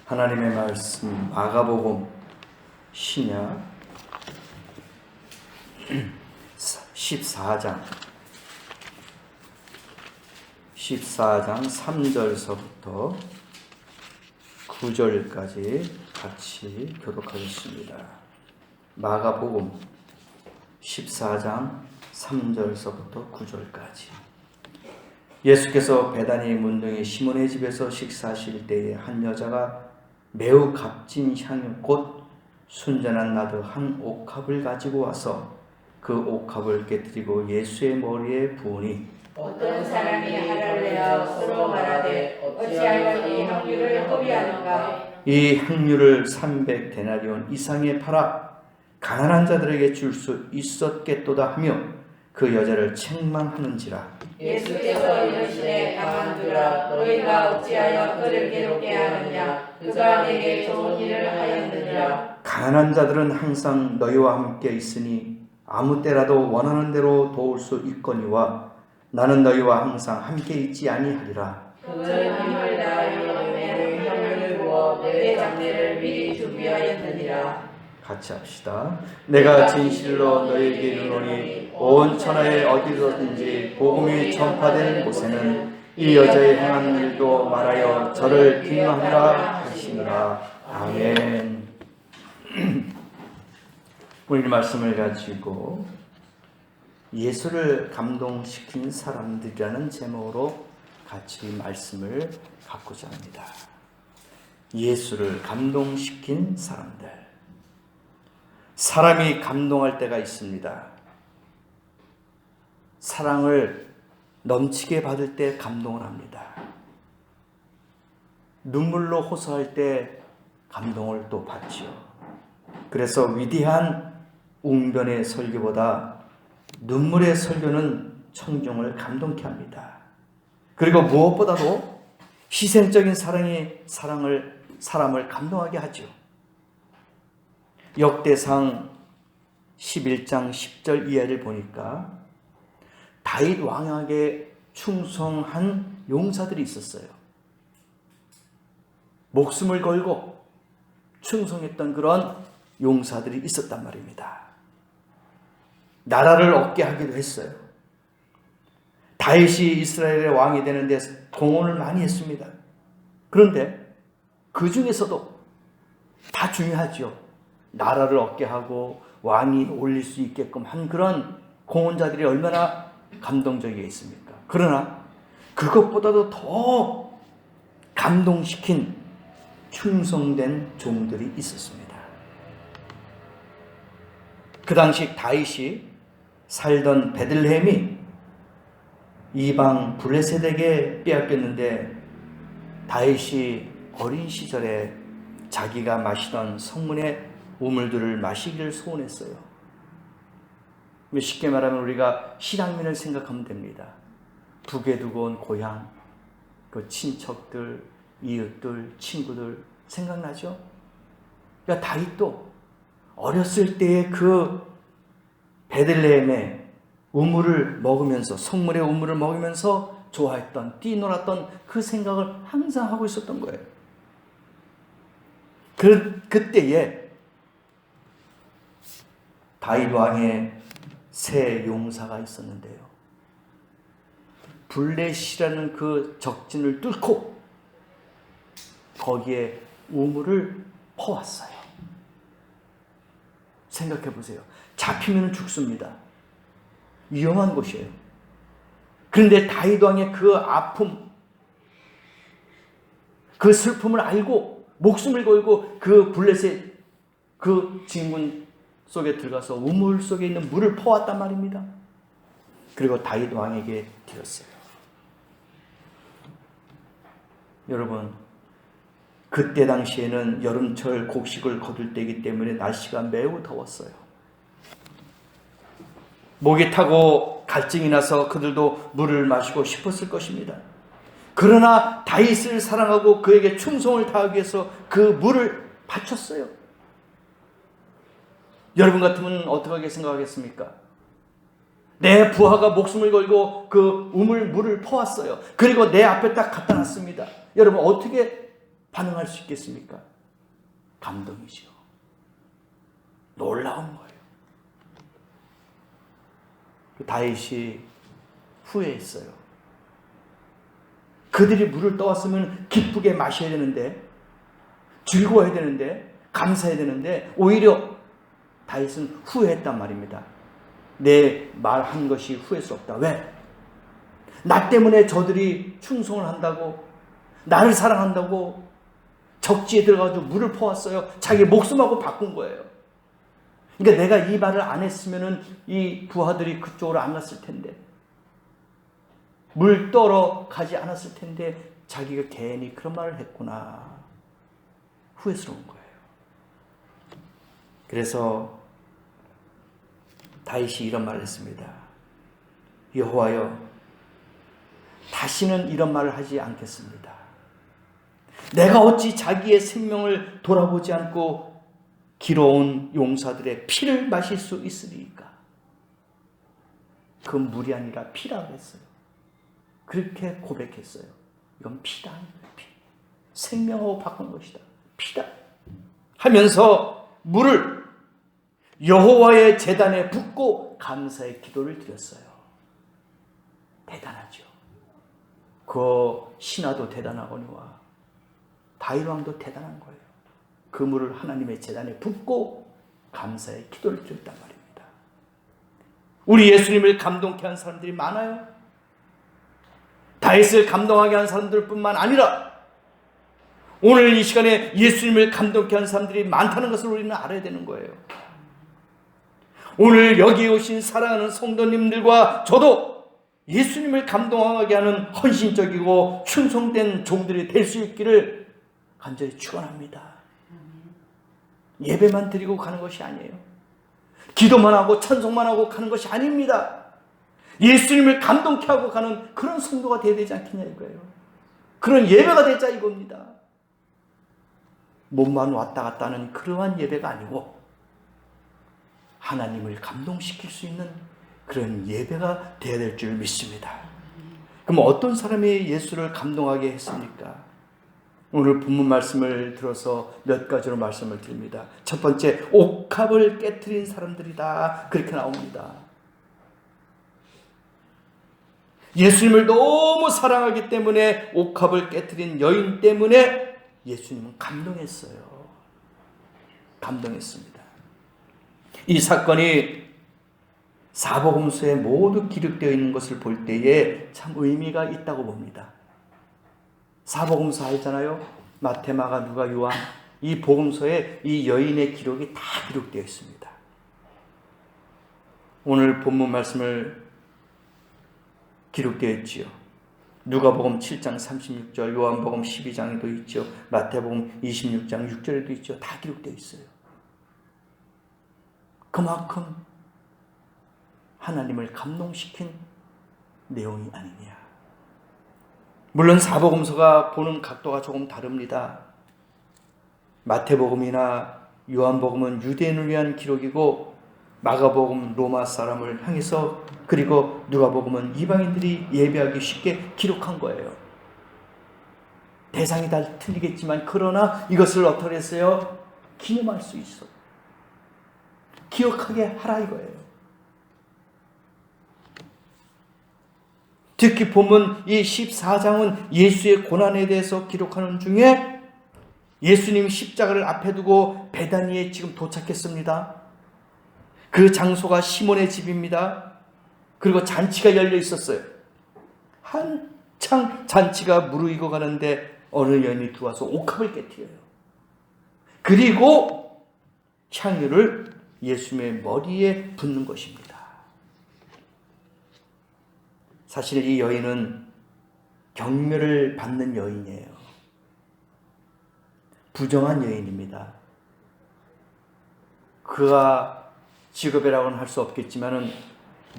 하나님의 말씀 마가복음 신약 14장 3절서부터 9절까지 같이 교독하겠습니다. 마가복음 14장 3절서부터 9절까지. 예수께서 베다니 문둥이 시몬의 집에서 식사하실 때에 한 여자가 매우 값진 향유 곧 순전한 나드 한 옥합을 가지고 와서 그 옥합을 깨뜨리고 예수의 머리에 부으니 어떤 사람이 하라를 내어 서로 말하되 어찌하여 이 향유를 허비하는가. 이 향유를 300데나리온 이상에 팔아 가난한 자들에게 줄 수 있었겠도다 하며 그 여자를 책망하는지라. 예수께서 이르시되 가만두라. 너희가 어찌하여 그를 괴롭게 하느냐. 그가 내게 좋은 일을 하였느니라. 가난한 자들은 항상 너희와 함께 있으니 아무 때라도 원하는 대로 도울 수 있거니와 나는 너희와 항상 함께 있지 아니하리라. 그는 힘을 다하여 내 향유를 부어 내 장례를 미리 준비하였느니라. 같이 합시다. 내가 진실로 너희에게 이르노니 온 천하에 어디서든지 복음이 전파되는 곳에는 이 여자의 행한 일도 말하여 저를 기념하라 하시니라. 아멘. 오늘 말씀을 가지고 예수를 감동시킨 사람들이라는 제목으로 같이 말씀을 갖고자 합니다. 예수를 감동시킨 사람들. 사람이 감동할 때가 있습니다. 사랑을 넘치게 받을 때 감동을 합니다. 눈물로 호소할 때 감동을 또 받지요. 그래서 위대한 웅변의 설교보다 눈물의 설교는 청중을 감동케 합니다. 그리고 무엇보다도 희생적인 사랑이 사람을 감동하게 하죠. 역대상 11장 10절 이하를 보니까 다윗 왕에게 충성한 용사들이 있었어요. 목숨을 걸고 충성했던 그런 용사들이 있었단 말입니다. 나라를 얻게 하기도 했어요. 다윗이 이스라엘의 왕이 되는 데 공헌을 많이 했습니다. 그런데 그 중에서도 다 중요하죠. 나라를 얻게 하고 왕이 올릴 수 있게끔 한 그런 공헌자들이 얼마나 감동적이겠습니까? 그러나 그것보다도 더 감동시킨 충성된 종들이 있었습니다. 그 당시 다윗이 살던 베들레헴이 이방 블레셋에게 빼앗겼는데 다윗이 어린 시절에 자기가 마시던 성문의 우물들을 마시기를 소원했어요. 쉽게 말하면 우리가 실향민을 생각하면 됩니다. 북에 두고 온 고향, 그 친척들, 이웃들, 친구들 생각나죠? 그러니까 다윗도 어렸을 때의 그 베들레헴의 우물을 먹으면서, 성문의 우물을 먹으면서 좋아했던, 뛰놀았던 그 생각을 항상 하고 있었던 거예요. 그때에 다윗 왕의 세 용사가 있었는데요. 블레시라는 그 적진을 뚫고 거기에 우물을 퍼왔어요. 생각해 보세요. 잡히면 죽습니다. 위험한 곳이에요. 그런데 다윗 왕의 그 아픔, 그 슬픔을 알고 목숨을 걸고 그 블레셋 그 진군 속에 들어가서 우물 속에 있는 물을 퍼왔단 말입니다. 그리고 다윗 왕에게 드렸어요. 여러분, 그때 당시에는 여름철 곡식을 거둘 때이기 때문에 날씨가 매우 더웠어요. 목이 타고 갈증이 나서 그들도 물을 마시고 싶었을 것입니다. 그러나 다윗을 사랑하고 그에게 충성을 다하기 위해서 그 물을 바쳤어요. 여러분 같으면 어떻게 생각하겠습니까? 내 부하가 목숨을 걸고 그 우물 물을 퍼왔어요. 그리고 내 앞에 딱 갖다 놨습니다. 여러분 어떻게 반응할 수 있겠습니까? 감동이죠. 놀라운 거예요. 다윗이 후회했어요. 그들이 물을 떠왔으면 기쁘게 마셔야 되는데, 즐거워야 되는데, 감사해야 되는데, 오히려 다윗은 후회했단 말입니다. 내 말한 것이 후회스럽다. 왜? 나 때문에 저들이 충성을 한다고, 나를 사랑한다고 적지에 들어가서 물을 퍼왔어요. 자기 목숨하고 바꾼 거예요. 그러니까 내가 이 말을 안 했으면 이 부하들이 그쪽으로 안 갔을 텐데, 물 떠러 가지 않았을 텐데 자기가 괜히 그런 말을 했구나. 후회스러운 거예요. 그래서 다윗이 이런 말을 했습니다. 여호와여, 다시는 이런 말을 하지 않겠습니다. 내가 어찌 자기의 생명을 돌아보지 않고 길어온 용사들의 피를 마실 수 있으리까? 그 물이 아니라 피라고 했어요. 그렇게 고백했어요. 이건 피다. 피. 생명하고 바꾼 것이다. 피다. 하면서 물을 여호와의 제단에 붓고 감사의 기도를 드렸어요. 대단하죠. 그 신하도 대단하거니와 다윗 왕도 대단한 거예요. 그 물을 하나님의 제단에 붓고 감사의 기도를 드렸단 말입니다. 우리 예수님을 감동케 한 사람들이 많아요. 다윗을 감동하게 한 사람들뿐만 아니라 오늘 이 시간에 예수님을 감동케 한 사람들이 많다는 것을 우리는 알아야 되는 거예요. 오늘 여기 오신 사랑하는 성도님들과 저도 예수님을 감동하게 하는 헌신적이고 충성된 종들이 될 수 있기를 간절히 축원합니다. 예배만 드리고 가는 것이 아니에요. 기도만 하고 찬송만 하고 가는 것이 아닙니다. 예수님을 감동케 하고 가는 그런 성도가 되어야 되지 않겠냐 이거예요. 그런 예배가 되자 이겁니다. 몸만 왔다 갔다 하는 그러한 예배가 아니고 하나님을 감동시킬 수 있는 그런 예배가 되어야 될 줄 믿습니다. 그럼 어떤 사람이 예수를 감동하게 했습니까? 오늘 본문 말씀을 들어서 몇 가지로 말씀을 드립니다. 첫 번째, 옥합을 깨트린 사람들이다. 그렇게 나옵니다. 예수님을 너무 사랑하기 때문에 옥합을 깨트린 여인 때문에 예수님은 감동했어요. 감동했습니다. 이 사건이 사복음서에 모두 기록되어 있는 것을 볼 때에 참 의미가 있다고 봅니다. 사복음서 알잖아요. 마태, 마가, 누가, 요한. 이 복음서에 이 여인의 기록이 다 기록되어 있습니다. 오늘 본문 말씀을 기록되어 있지요. 누가복음 7장 36절, 요한복음 12장에도 있죠. 마태복음 26장 6절에도 있죠. 다 기록되어 있어요. 그만큼 하나님을 감동시킨 내용이 아니냐. 물론 사복음서가 보는 각도가 조금 다릅니다. 마태복음이나 요한복음은 유대인을 위한 기록이고 마가복음 로마 사람을 향해서, 그리고 누가복음은 이방인들이 예배하기 쉽게 기록한 거예요. 대상이 다 틀리겠지만 그러나 이것을 어떻게 했어요? 기념할 수 있어. 기억하게 하라 이거예요. 특히 보면 이 14장은 예수의 고난에 대해서 기록하는 중에 예수님 십자가를 앞에 두고 베다니에 지금 도착했습니다. 그 장소가 시몬의 집입니다. 그리고 잔치가 열려 있었어요. 한창 잔치가 무르익어 가는데 어느 여인이 들어와서 옥합을 깨뜨려요. 그리고 향유를 예수님의 머리에 붓는 것입니다. 사실 이 여인은 경멸을 받는 여인이에요. 부정한 여인입니다. 그가 직업이라고는 할 수 없겠지만은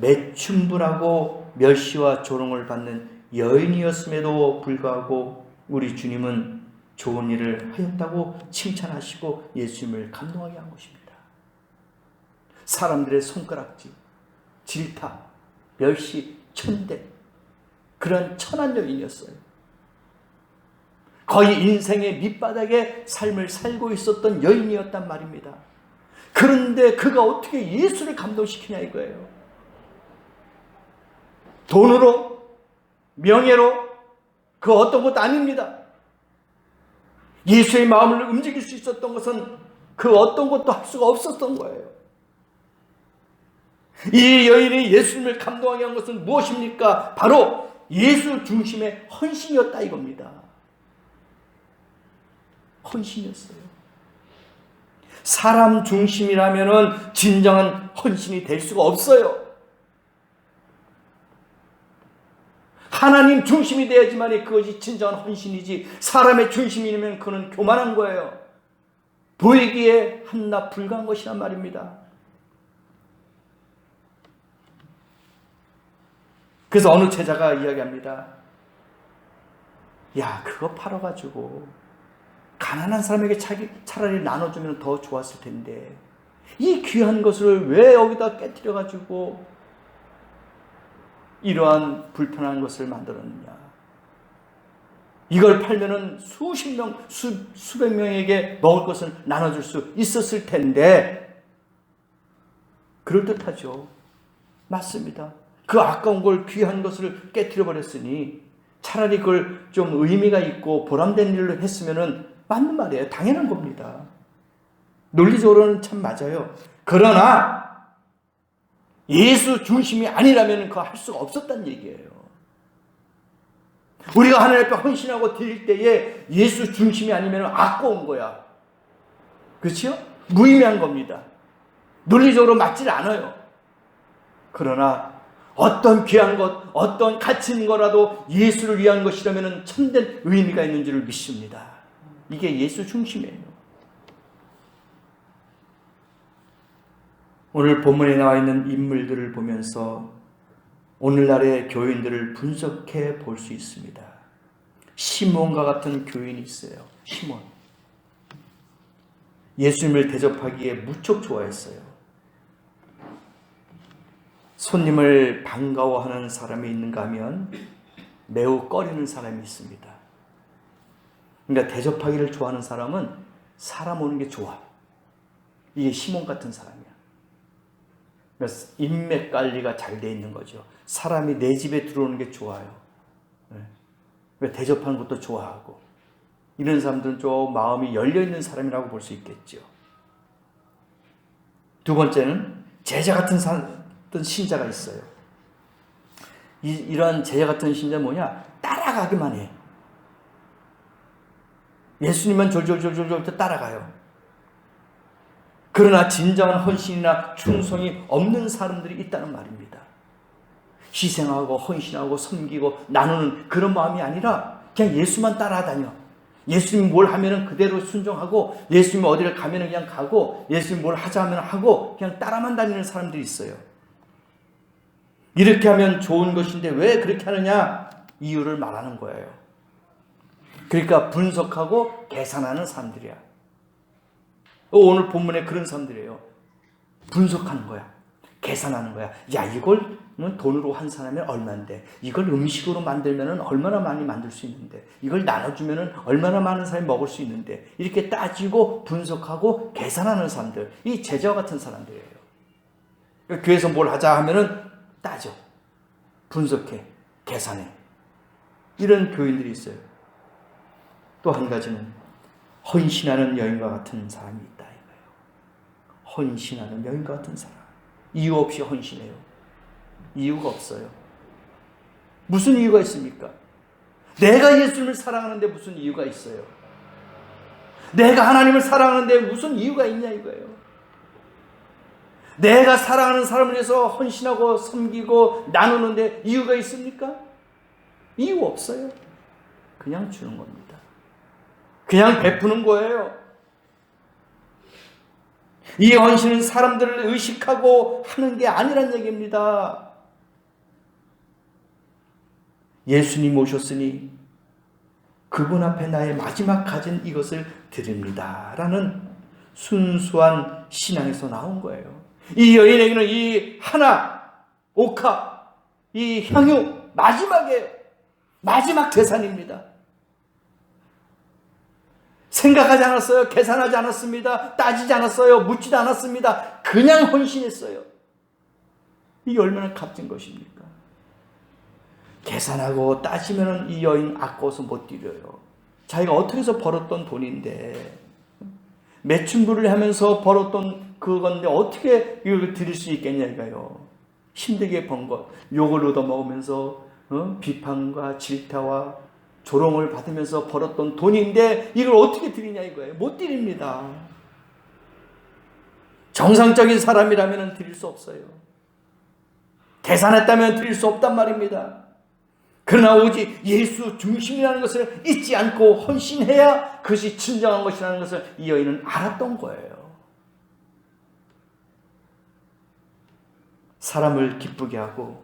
매춘부라고 멸시와 조롱을 받는 여인이었음에도 불구하고 우리 주님은 좋은 일을 하였다고 칭찬하시고 예수님을 감동하게 한 것입니다. 사람들의 손가락질, 질타, 멸시, 천대, 그런 천한 여인이었어요. 거의 인생의 밑바닥에 삶을 살고 있었던 여인이었단 말입니다. 그런데 그가 어떻게 예수를 감동시키냐 이거예요. 돈으로, 명예로, 그 어떤 것도 아닙니다. 예수의 마음을 움직일 수 있었던 것은 그 어떤 것도 할 수가 없었던 거예요. 이 여인이 예수님을 감동하게 한 것은 무엇입니까? 바로 예수 중심의 헌신이었다 이겁니다. 헌신이었어요. 사람 중심이라면 진정한 헌신이 될 수가 없어요. 하나님 중심이 돼야지만 그것이 진정한 헌신이지, 사람의 중심이면 그는 교만한 거예요. 보이기에 한낱 불과한 것이란 말입니다. 그래서 어느 제자가 이야기합니다. 야, 그거 팔아가지고 가난한 사람에게 차라리 나눠주면 더 좋았을 텐데 이 귀한 것을 왜 여기다 깨트려가지고 이러한 불편한 것을 만들었느냐. 이걸 팔면은 수십 명, 수백 명에게 먹을 것을 나눠줄 수 있었을 텐데. 그럴듯하죠. 맞습니다. 그 아까운 걸, 귀한 것을 깨트려 버렸으니 차라리 그걸 좀 의미가 있고 보람된 일로 했으면은 맞는 말이에요. 당연한 겁니다. 논리적으로는 참 맞아요. 그러나 예수 중심이 아니라면 그거 할 수가 없었다는 얘기예요. 우리가 하나님 앞에 헌신하고 드릴 때에 예수 중심이 아니면 아까운 거야. 그렇죠? 무의미한 겁니다. 논리적으로 맞질 않아요. 그러나 어떤 귀한 것, 어떤 가치 있는 거라도 예수를 위한 것이라면 참된 의미가 있는 줄을 믿습니다. 이게 예수 중심이에요. 오늘 본문에 나와 있는 인물들을 보면서 오늘날의 교인들을 분석해 볼 수 있습니다. 시몬과 같은 교인이 있어요. 시몬. 예수님을 대접하기에 무척 좋아했어요. 손님을 반가워하는 사람이 있는가 하면 매우 꺼리는 사람이 있습니다. 그러니까 대접하기를 좋아하는 사람은 사람 오는 게 좋아. 이게 시몬 같은 사람이야. 그래서 인맥 관리가 잘 돼 있는 거죠. 사람이 내 집에 들어오는 게 좋아요. 대접하는 것도 좋아하고. 이런 사람들은 좀 마음이 열려있는 사람이라고 볼 수 있겠죠. 두 번째는 제자 같은 신자가 있어요. 이런 제자 같은 신자는 뭐냐? 따라가기만 해. 예수님만 졸졸졸졸 따라가요. 그러나 진정한 헌신이나 충성이 없는 사람들이 있다는 말입니다. 희생하고 헌신하고 섬기고 나누는 그런 마음이 아니라 그냥 예수만 따라다녀. 예수님 뭘 하면은 그대로 순종하고, 예수님 어디를 가면은 그냥 가고, 예수님 뭘 하자 하면 하고, 그냥 따라만 다니는 사람들이 있어요. 이렇게 하면 좋은 것인데 왜 그렇게 하느냐? 이유를 말하는 거예요. 그러니까 분석하고 계산하는 사람들이야. 오늘 본문에 그런 사람들이에요. 분석하는 거야. 계산하는 거야. 야, 이걸 돈으로 한 사람이면 얼마인데, 이걸 음식으로 만들면 얼마나 많이 만들 수 있는데, 이걸 나눠주면 얼마나 많은 사람이 먹을 수 있는데, 이렇게 따지고 분석하고 계산하는 사람들, 이 제자와 같은 사람들이에요. 교회에서 뭘 하자 하면은 따져, 분석해, 계산해. 이런 교인들이 있어요. 또 한 가지는 헌신하는 여인과 같은 사람이 있다 이거예요. 헌신하는 여인과 같은 사람. 이유 없이 헌신해요. 이유가 없어요. 무슨 이유가 있습니까? 내가 예수님을 사랑하는데 무슨 이유가 있어요? 내가 하나님을 사랑하는데 무슨 이유가 있냐 이거예요. 내가 사랑하는 사람을 위해서 헌신하고 섬기고 나누는데 이유가 있습니까? 이유 없어요. 그냥 주는 겁니다. 그냥 베푸는 거예요. 이 헌신은 사람들을 의식하고 하는 게 아니란 얘기입니다. 예수님 오셨으니 그분 앞에 나의 마지막 가진 이것을 드립니다 라는 순수한 신앙에서 나온 거예요. 이 여인에게는 이 하나, 옥합, 이 향유 마지막 재산입니다. 생각하지 않았어요. 계산하지 않았습니다. 따지지 않았어요. 묻지도 않았습니다. 그냥 헌신했어요. 이게 얼마나 값진 것입니까? 계산하고 따지면 이 여인 아까워서 못 드려요. 자기가 어떻게 해서 벌었던 돈인데, 매춘부를 하면서 벌었던 그건데 어떻게 이걸 드릴 수 있겠냐 이거요. 힘들게 번 것, 욕을 얻어먹으면서 비판과 질타와 조롱을 받으면서 벌었던 돈인데 이걸 어떻게 드리냐 이거예요. 못 드립니다. 정상적인 사람이라면 드릴 수 없어요. 계산했다면 드릴 수 없단 말입니다. 그러나 오직 예수 중심이라는 것을 잊지 않고 헌신해야 그것이 진정한 것이라는 것을 이 여인은 알았던 거예요. 사람을 기쁘게 하고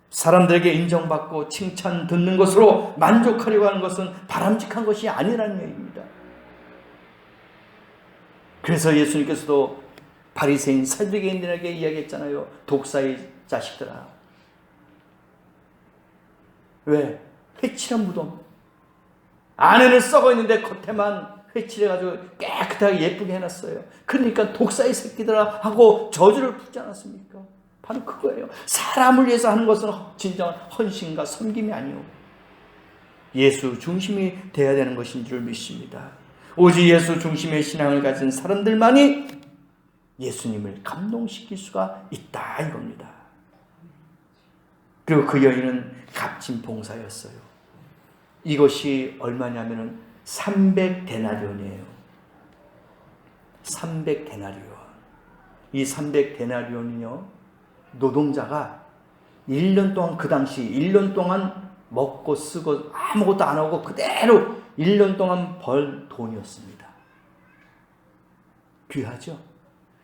사람들에게 인정받고 칭찬 듣는 것으로 만족하려고 하는 것은 바람직한 것이 아니라는 얘기입니다. 그래서 예수님께서도 바리새인 사두개인들에게 이야기했잖아요. 독사의 자식들아. 왜? 회칠한 무덤. 안에는 썩어 있는데 겉에만 회칠해가지고 깨끗하게 예쁘게 해놨어요. 그러니까 독사의 새끼들아 하고 저주를 붙지 않았습니까? 바로 그거예요. 사람을 위해서 하는 것은 진정한 헌신과 섬김이 아니오. 예수 중심이 되어야 되는 것인 줄 믿습니다. 오직 예수 중심의 신앙을 가진 사람들만이 예수님을 감동시킬 수가 있다 이겁니다. 그리고 그 여인은 값진 봉사였어요. 이것이 얼마냐면은 300데나리온이에요. 300데나리온. 이 300데나리온은요, 노동자가 1년 동안, 그 당시 1년 동안 먹고 쓰고 아무것도 안 하고 그대로 1년 동안 벌 돈이었습니다. 귀하죠?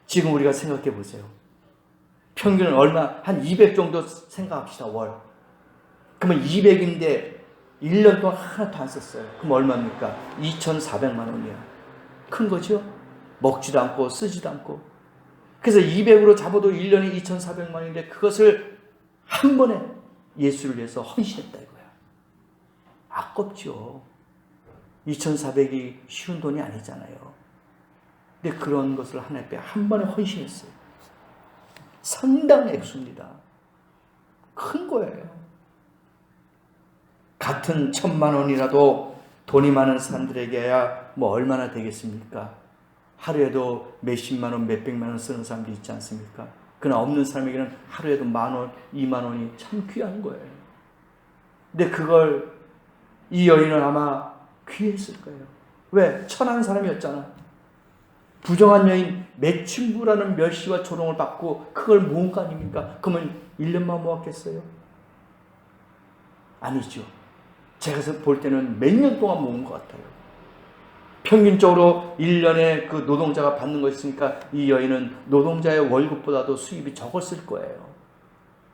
지금 우리가 생각해 보세요. 평균은 얼마? 한 200 정도 생각합시다, 월. 그러면 200인데 1년 동안 하나도 안 썼어요. 그럼 얼마입니까? 2,400만 원이야. 큰 거죠? 먹지도 않고 쓰지도 않고. 그래서 200으로 잡아도 1년에 2,400만 원인데 그것을 한 번에 예수를 위해서 헌신했다 이거야. 아깝죠. 2,400이 쉬운 돈이 아니잖아요. 근데 그런 것을 하나님 앞에 한 번에 헌신했어요. 상당한 액수입니다. 큰 거예요. 같은 1,000만 원이라도 돈이 많은 사람들에게야 뭐 얼마나 되겠습니까? 하루에도 몇십만 원, 몇백만 원 쓰는 사람도 있지 않습니까? 그러나 없는 사람에게는 하루에도 10,000원, 20,000원이 참 귀한 거예요. 근데 그걸 이 여인은 아마 귀했을 거예요. 왜? 천한 사람이었잖아. 부정한 여인, 매춘부라는 멸시와 조롱을 받고 그걸 모은 거 아닙니까? 그러면 1년만 모았겠어요? 아니죠. 제가 볼 때는 몇 년 동안 모은 것 같아요. 평균적으로 1년에 그 노동자가 받는 것이 있으니까 이 여인은 노동자의 월급보다도 수입이 적었을 거예요.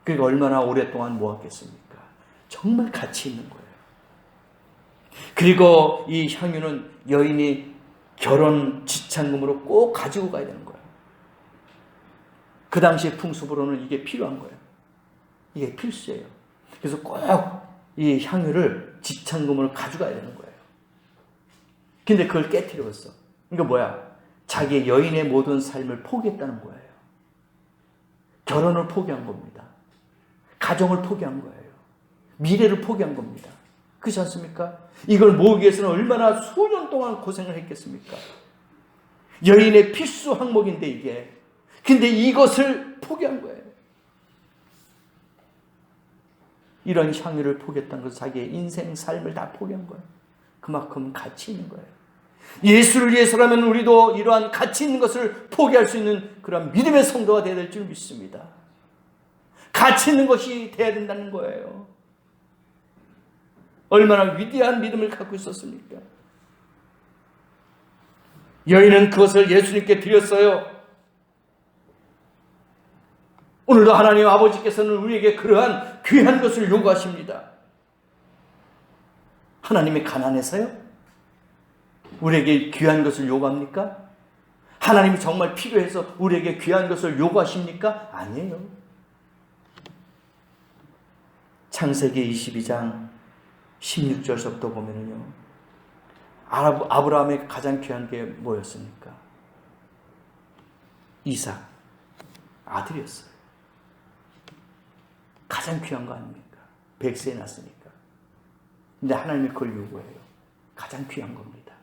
그러니까 얼마나 오랫동안 모았겠습니까? 정말 가치 있는 거예요. 그리고 이 향유는 여인이 결혼 지참금으로 꼭 가지고 가야 되는 거예요. 그 당시의 풍습으로는 이게 필요한 거예요. 이게 필수예요. 그래서 꼭 이 향유를 지참금으로 가져가야 되는 거예요. 근데 그걸 깨트렸어. 이거 뭐야? 자기의 여인의 모든 삶을 포기했다는 거예요. 결혼을 포기한 겁니다. 가정을 포기한 거예요. 미래를 포기한 겁니다. 그렇지 않습니까? 이걸 모으기 위해서는 얼마나 수년 동안 고생을 했겠습니까? 여인의 필수 항목인데 이게. 근데 이것을 포기한 거예요. 이런 향유를 포기했다는 것은 자기의 인생, 삶을 다 포기한 거예요. 그만큼 가치 있는 거예요. 예수를 위해서라면 우리도 이러한 가치 있는 것을 포기할 수 있는 그런 믿음의 성도가 되어야 될 줄 믿습니다. 가치 있는 것이 되어야 된다는 거예요. 얼마나 위대한 믿음을 갖고 있었습니까? 여인은 그것을 예수님께 드렸어요. 오늘도 하나님 아버지께서는 우리에게 그러한 귀한 것을 요구하십니다. 하나님이 가난해서요? 우리에게 귀한 것을 요구합니까? 하나님이 정말 필요해서 우리에게 귀한 것을 요구하십니까? 아니에요. 창세기 22장 16절서부터 보면은요, 아브라함의 가장 귀한 게 뭐였습니까? 이삭, 아들이었어요. 가장 귀한 거 아닙니까? 100세에 났으니까. 근데 하나님이 그걸 요구해요. 가장 귀한 겁니다.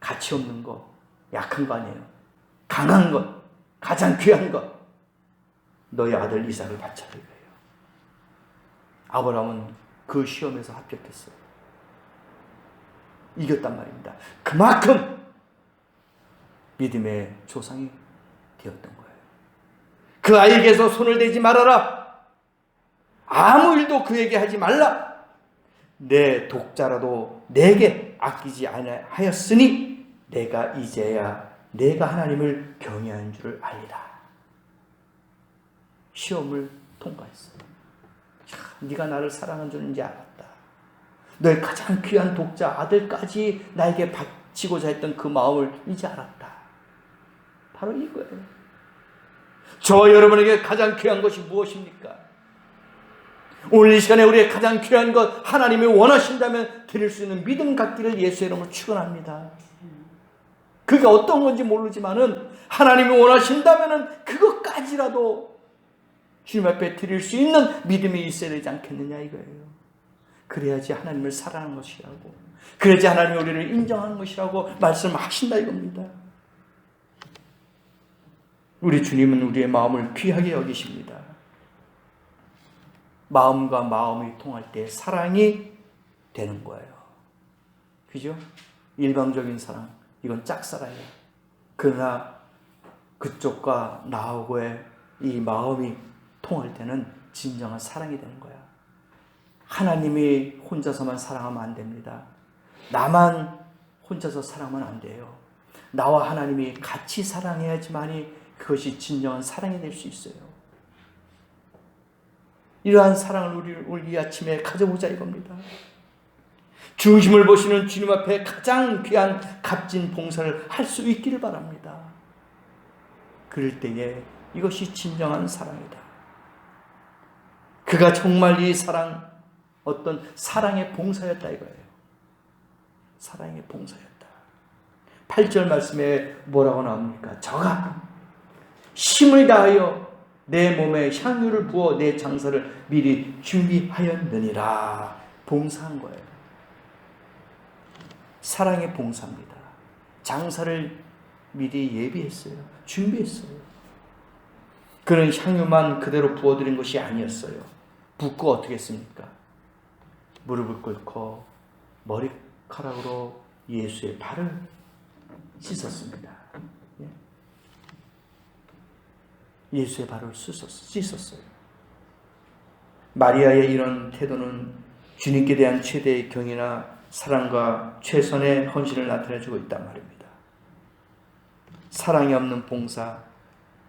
가치 없는 거, 약한 거 아니에요. 강한 것, 가장 귀한 것. 너희 아들 이삭을 바쳐라 이거예요. 아브라함은 그 시험에서 합격했어요. 이겼단 말입니다. 그만큼 믿음의 조상이 되었던 거예요. 그 아이에게서 손을 대지 말아라. 아무 일도 그에게 하지 말라. 내 독자라도 내게 아끼지 아니하였으니 내가 이제야 내가 하나님을 경외하는 줄을 알리라. 시험을 통과했어요. 네가 나를 사랑한 줄은 이제 알았다. 너의 가장 귀한 독자 아들까지 나에게 바치고자 했던 그 마음을 이제 알았다. 바로 이거예요. 저와 여러분에게 가장 귀한 것이 무엇입니까? 오늘 이 시간에 우리의 가장 귀한 것, 하나님이 원하신다면 드릴 수 있는 믿음 갖기를 예수의 이름으로 축원합니다. 그게 어떤 건지 모르지만은 하나님이 원하신다면은 그것까지라도 주님 앞에 드릴 수 있는 믿음이 있어야 되지 않겠느냐 이거예요. 그래야지 하나님을 사랑하는 것이라고, 그래야지 하나님이 우리를 인정하는 것이라고 말씀하신다 이겁니다. 우리 주님은 우리의 마음을 귀하게 여기십니다. 마음과 마음이 통할 때 사랑이 되는 거예요. 그죠? 일방적인 사랑, 이건 짝사랑이에요. 그러나 그쪽과 나하고의 이 마음이 통할 때는 진정한 사랑이 되는 거야. 하나님이 혼자서만 사랑하면 안 됩니다. 나만 혼자서 사랑하면 안 돼요. 나와 하나님이 같이 사랑해야지만이 그것이 진정한 사랑이 될 수 있어요. 이러한 사랑을 우리 이 아침에 가져보자 이겁니다. 중심을 보시는 주님 앞에 가장 귀한 값진 봉사를 할 수 있기를 바랍니다. 그럴 때에 이것이 진정한 사랑이다. 그가 정말 이 사랑, 어떤 사랑의 봉사였다 이거예요. 사랑의 봉사였다. 8절 말씀에 뭐라고 나옵니까? 저가 힘을 다하여 내 몸에 향유를 부어 내 장사를 미리 준비하였느니라. 봉사한 거예요. 사랑의 봉사입니다. 장사를 미리 예비했어요. 준비했어요. 그런 향유만 그대로 부어드린 것이 아니었어요. 붓고 어떻게 했습니까? 무릎을 꿇고 머리카락으로 예수의 발을 씻었습니다. 예수의 발을 씻었어요. 마리아의 이런 태도는 주님께 대한 최대의 경의나 사랑과 최선의 헌신을 나타내주고 있단 말입니다. 사랑이 없는 봉사,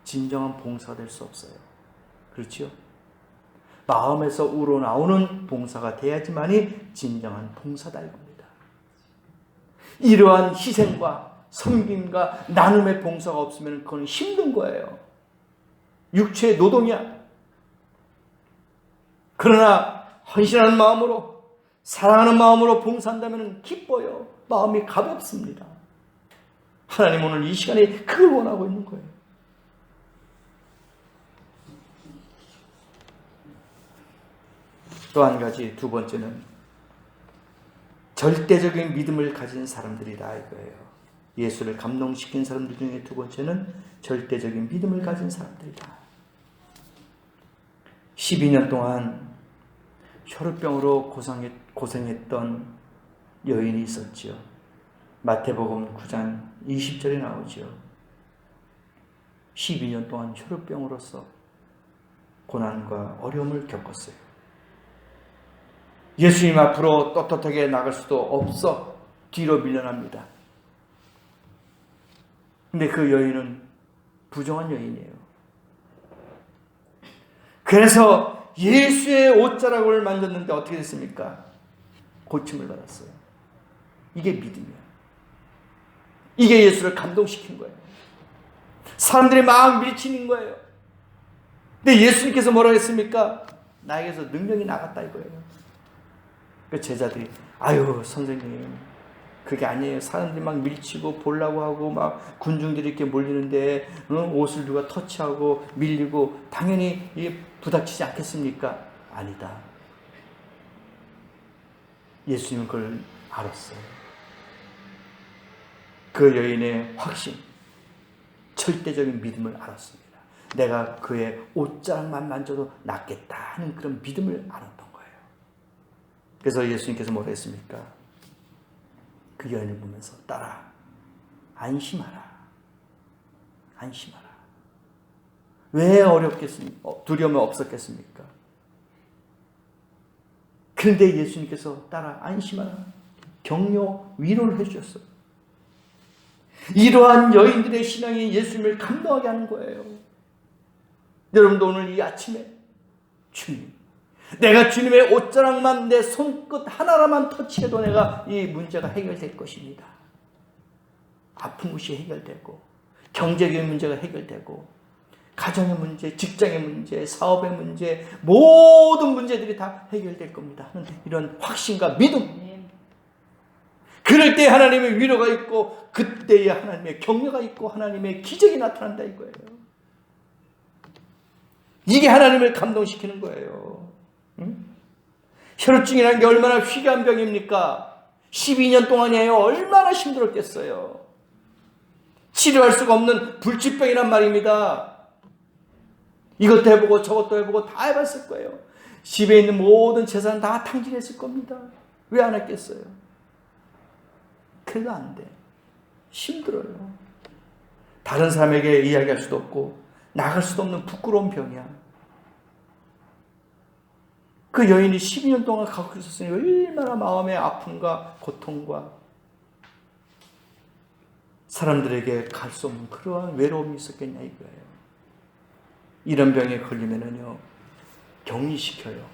진정한 봉사가 될 수 없어요. 그렇죠? 마음에서 우러나오는 봉사가 돼야지만이 진정한 봉사다 이겁니다. 이러한 희생과 섬김과 나눔의 봉사가 없으면 그건 힘든 거예요. 육체의 노동이야. 그러나 헌신하는 마음으로, 사랑하는 마음으로 봉사한다면 기뻐요. 마음이 가볍습니다. 하나님 오늘 이 시간에 그걸 원하고 있는 거예요. 또 한 가지, 두 번째는 절대적인 믿음을 가진 사람들이다 이거예요. 예수를 감동시킨 사람들 중에 두 번째는 절대적인 믿음을 가진 사람들이다. 12년 동안 혈우병으로 고생했던 여인이 있었지요. 마태복음 9장 20절에 나오죠. 12년 동안 혈우병으로서 고난과 어려움을 겪었어요. 예수님 앞으로 떳떳하게 나갈 수도 없어 뒤로 밀려납니다. 근데 그 여인은 부정한 여인이에요. 그래서 예수의 옷자락을 만졌는데 어떻게 됐습니까? 고침을 받았어요. 이게 믿음이에요. 이게 예수를 감동시킨 거예요. 사람들이 막 밀치는 거예요. 근데 예수님께서 뭐라고 했습니까? 나에게서 능력이 나갔다 이거예요. 그 제자들이 아유 선생님 그게 아니에요. 사람들이 막 밀치고 보려고 하고 막 군중들이 이렇게 몰리는데 옷을 누가 터치하고 밀리고 당연히 부닥치지 않겠습니까? 아니다. 예수님은 그걸 알았어요. 그 여인의 확신, 절대적인 믿음을 알았습니다. 내가 그의 옷자락만 만져도 낫겠다 하는 그런 믿음을 알았던 거예요. 그래서 예수님께서 뭐라 했습니까? 그 여인을 보면서 딸아, 안심하라. 안심하라. 왜 어렵겠습니까? 두려움이 없었겠습니까? 그런데 예수님께서 딸아, 안심하라. 격려, 위로를 해주셨어요. 이러한 여인들의 신앙이 예수님을 감동하게 하는 거예요. 여러분도 오늘 이 아침에 주님, 내가 주님의 옷자락만 내 손끝 하나라만 터치해도 내가 이 문제가 해결될 것입니다. 아픈 것이 해결되고 경제적인 문제가 해결되고 가정의 문제, 직장의 문제, 사업의 문제, 모든 문제들이 다 해결될 겁니다. 이런 확신과 믿음. 그럴 때 하나님의 위로가 있고 그때에 하나님의 격려가 있고 하나님의 기적이 나타난다 이거예요. 이게 하나님을 감동시키는 거예요. 혈우증이라는 게 얼마나 희귀한 병입니까? 12년 동안이에요. 얼마나 힘들었겠어요. 치료할 수가 없는 불치병이란 말입니다. 이것도 해보고 저것도 해보고 다 해봤을 거예요. 집에 있는 모든 재산 다 탕진했을 겁니다. 왜 안 했겠어요? 그래도 안 돼. 힘들어요. 다른 사람에게 이야기할 수도 없고 나갈 수도 없는 부끄러운 병이야. 그 여인이 12년 동안 갖고 있었으니 얼마나 마음의 아픔과 고통과 사람들에게 갈 수 없는 그러한 외로움이 있었겠냐 이거예요. 이런 병에 걸리면은요, 격리시켜요.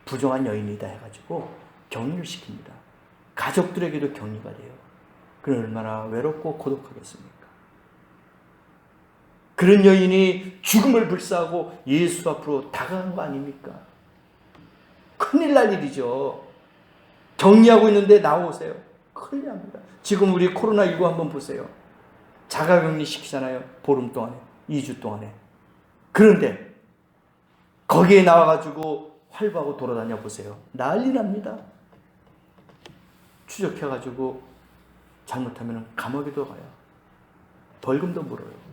부정한 여인이다 해가지고 격리를 시킵니다. 가족들에게도 격리가 돼요. 그럼 얼마나 외롭고 고독하겠습니까? 그런 여인이 죽음을 불사하고 예수 앞으로 다가간 거 아닙니까? 큰일 날 일이죠. 격리하고 있는데 나오세요. 큰일 납니다. 지금 우리 코로나19 한번 보세요. 자가격리 시키잖아요. 보름 동안에, 2주 동안에. 그런데 거기에 나와가지고 활보하고 돌아다녀 보세요. 난리 납니다. 추적해가지고 잘못하면 감옥에도 가요. 벌금도 물어요.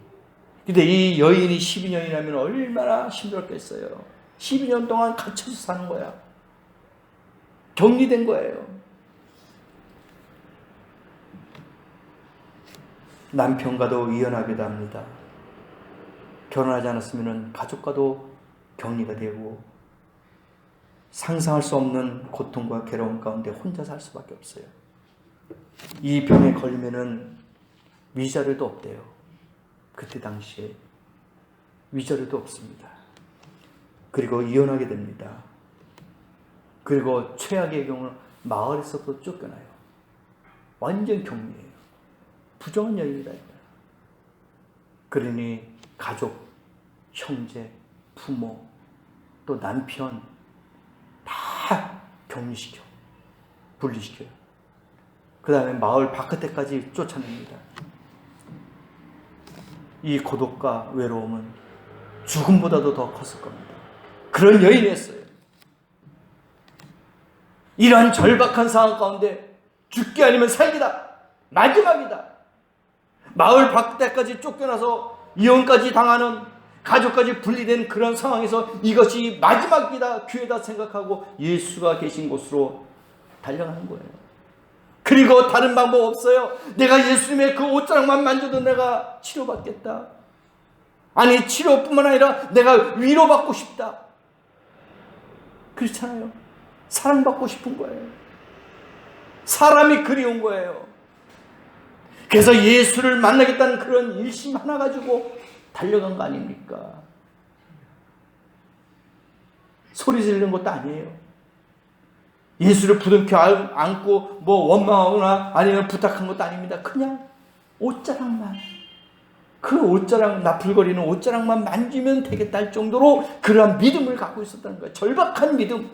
근데 이 여인이 12년이라면 얼마나 힘들었겠어요. 12년 동안 갇혀서 사는 거야. 격리된 거예요. 남편과도 이혼하기도 합니다. 결혼하지 않았으면 가족과도 격리가 되고 상상할 수 없는 고통과 괴로움 가운데 혼자 살 수밖에 없어요. 이 병에 걸리면은 위자료도 없대요. 그때 당시에 위자료도 없습니다. 그리고 이혼하게 됩니다. 그리고 최악의 경우는 마을에서도 쫓겨나요. 완전 격리예요. 부정한 여인이다. 그러니 가족, 형제, 부모, 또 남편 다 격리시켜, 분리시켜요. 그 다음에 마을 바깥에까지 쫓아냅니다. 이 고독과 외로움은 죽음보다도 더 컸을 겁니다. 그런 여인이었어요. 이러한 절박한 상황 가운데 죽기 아니면 살기다. 마지막이다. 마을 바깥에까지 쫓겨나서 이혼까지 당하는, 가족까지 분리된 그런 상황에서 이것이 마지막이다, 기회다 생각하고 예수가 계신 곳으로 달려가는 거예요. 그리고 다른 방법 없어요. 내가 예수님의 그 옷자락만 만져도 내가 치료받겠다. 아니, 치료뿐만 아니라 내가 위로받고 싶다. 그렇잖아요. 사랑받고 싶은 거예요. 사람이 그리운 거예요. 그래서 예수를 만나겠다는 그런 일심 하나 가지고 달려간 거 아닙니까? 소리 지르는 것도 아니에요. 예수를 부둥켜 안고 뭐 원망하거나 아니면 부탁한 것도 아닙니다. 그냥 옷자락만, 그 옷자락, 나풀거리는 옷자락만 만지면 되겠다 할 정도로 그러한 믿음을 갖고 있었다는 거예요. 절박한 믿음.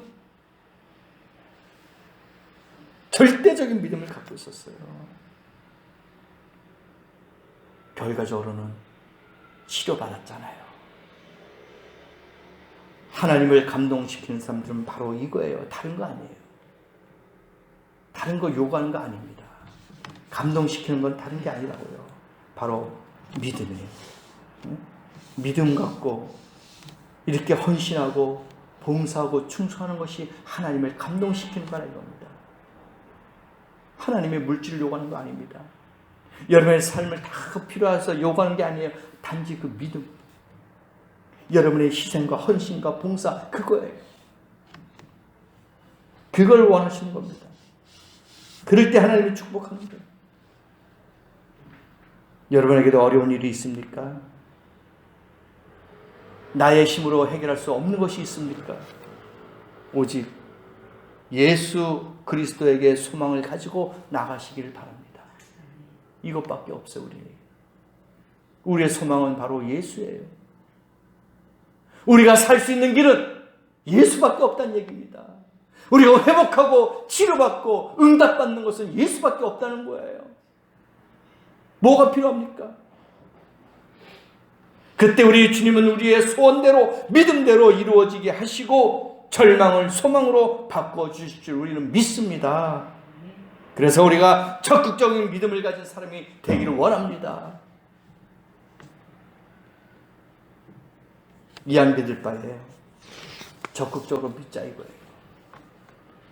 절대적인 믿음을 갖고 있었어요. 결과적으로는 치료받았잖아요. 하나님을 감동시키는 사람들은 바로 이거예요. 다른 거 아니에요. 다른 거 요구하는 거 아닙니다. 감동시키는 건 다른 게 아니라고요. 바로 믿음이에요. 믿음 갖고 이렇게 헌신하고 봉사하고 충성하는 것이 하나님을 감동시키는 거라 이겁니다. 하나님의 물질을 요구하는 거 아닙니다. 여러분의 삶을 다 필요해서 요구하는 게 아니에요. 단지 그 믿음. 여러분의 희생과 헌신과 봉사, 그거예요. 그걸 원하시는 겁니다. 그럴 때 하나님이 축복하는 거예요. 여러분에게도 어려운 일이 있습니까? 나의 힘으로 해결할 수 없는 것이 있습니까? 오직 예수 그리스도에게 소망을 가지고 나가시기를 바랍니다. 이것밖에 없어요. 우리의 소망은 바로 예수예요. 우리가 살 수 있는 길은 예수밖에 없다는 얘기입니다. 우리가 회복하고 치료받고 응답받는 것은 예수밖에 없다는 거예요. 뭐가 필요합니까? 그때 우리 주님은 우리의 소원대로 믿음대로 이루어지게 하시고 절망을 소망으로 바꿔주실 줄 우리는 믿습니다. 그래서 우리가 적극적인 믿음을 가진 사람이 되기를 원합니다. 이왕 믿을 바에 적극적으로 믿자 이거예요.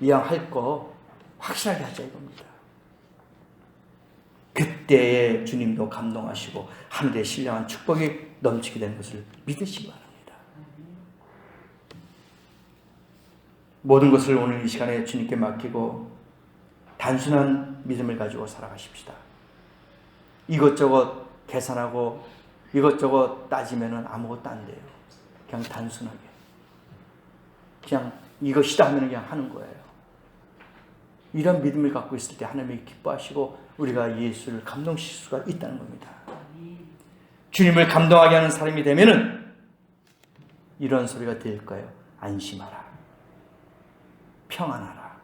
이왕 할 거 확실하게 하자 이겁니다. 그때에 주님도 감동하시고 하늘의 신령한 축복이 넘치게 되는 것을 믿으시기 바랍니다. 모든 것을 오늘 이 시간에 주님께 맡기고 단순한 믿음을 가지고 살아가십시다. 이것저것 계산하고 이것저것 따지면 아무것도 안 돼요. 그냥 단순하게 그냥 이것이다 하면 그냥 하는 거예요. 이런 믿음을 갖고 있을 때 하나님이 기뻐하시고 우리가 예수를 감동시킬 수가 있다는 겁니다. 주님을 감동하게 하는 사람이 되면은 이런 소리가 될 거예요. 안심하라. 평안하라.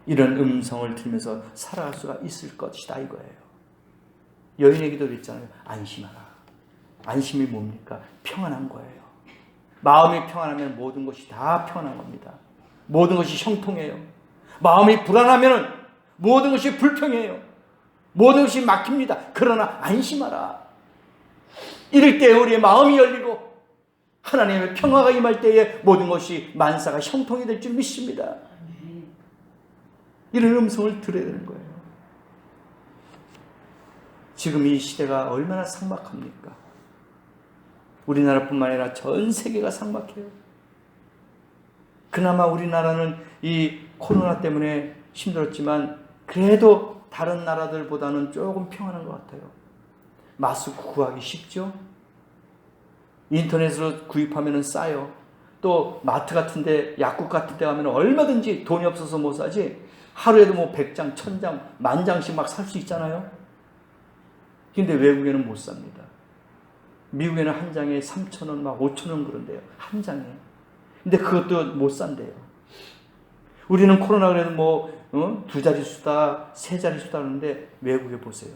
이런 음성을 들으면서 살아갈 수가 있을 것이다 이거예요. 여인에게도 그랬잖아요. 안심하라. 안심이 뭡니까? 평안한 거예요. 마음이 평안하면 모든 것이 다 평안한 겁니다. 모든 것이 형통해요. 마음이 불안하면 모든 것이 불평해요. 모든 것이 막힙니다. 그러나 안심하라. 이럴 때 우리의 마음이 열리고 하나님의 평화가 임할 때에 모든 것이 만사가 형통이 될 줄 믿습니다. 이런 음성을 들어야 되는 거예요. 지금 이 시대가 얼마나 삭막합니까? 우리나라뿐만 아니라 전 세계가 삭막해요. 그나마 우리나라는 이 코로나 때문에 힘들었지만 그래도 다른 나라들보다는 조금 평안한 것 같아요. 마스크 구하기 쉽죠? 인터넷으로 구입하면 싸요. 또 마트 같은 데, 약국 같은 데 가면 얼마든지 돈이 없어서 못 사지 하루에도 뭐 100장, 1000장, 10,000장씩 막 살 수 있잖아요. 근데 외국에는 못 삽니다. 미국에는 한 장에 3,000원, 막 5,000원 그런데요. 한 장에. 근데 그것도 못 산대요. 우리는 코로나 그래도 뭐, 두 자릿수다, 세 자릿수다 하는데 외국에 보세요.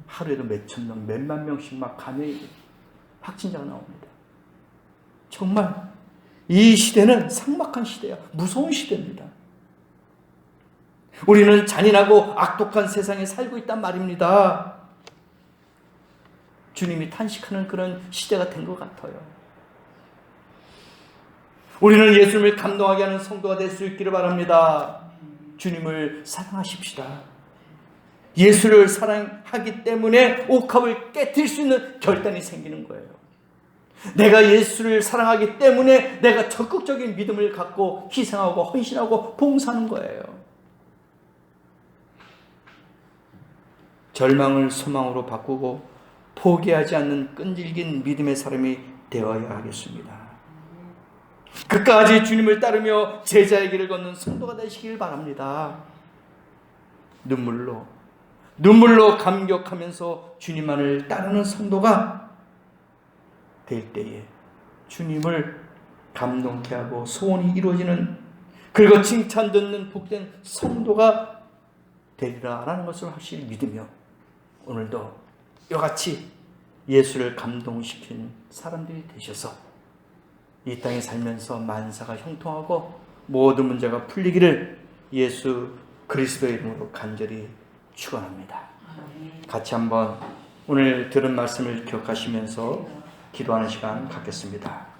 하루에도 몇천 명, 몇만 명씩 막 감염이, 확진자가 나옵니다. 정말 이 시대는 삭막한 시대야. 무서운 시대입니다. 우리는 잔인하고 악독한 세상에 살고 있단 말입니다. 주님이 탄식하는 그런 시대가 된 것 같아요. 우리는 예수님을 감동하게 하는 성도가 될 수 있기를 바랍니다. 주님을 사랑하십시다. 예수를 사랑하기 때문에 옥합을 깨뜨릴 수 있는 결단이 생기는 거예요. 내가 예수를 사랑하기 때문에 내가 적극적인 믿음을 갖고 희생하고 헌신하고 봉사하는 거예요. 절망을 소망으로 바꾸고 포기하지 않는 끈질긴 믿음의 사람이 되어야 하겠습니다. 끝까지 주님을 따르며 제자의 길을 걷는 성도가 되시길 바랍니다. 눈물로 감격하면서 주님만을 따르는 성도가 될 때에 주님을 감동케 하고 소원이 이루어지는 그리고 칭찬 듣는 복된 성도가 되리라라는 것을 확실히 믿으며 오늘도 이같이 예수를 감동시킨 사람들이 되셔서 이 땅에 살면서 만사가 형통하고 모든 문제가 풀리기를 예수 그리스도의 이름으로 간절히 축원합니다. 같이 한번 오늘 들은 말씀을 기억하시면서 기도하는 시간 갖겠습니다.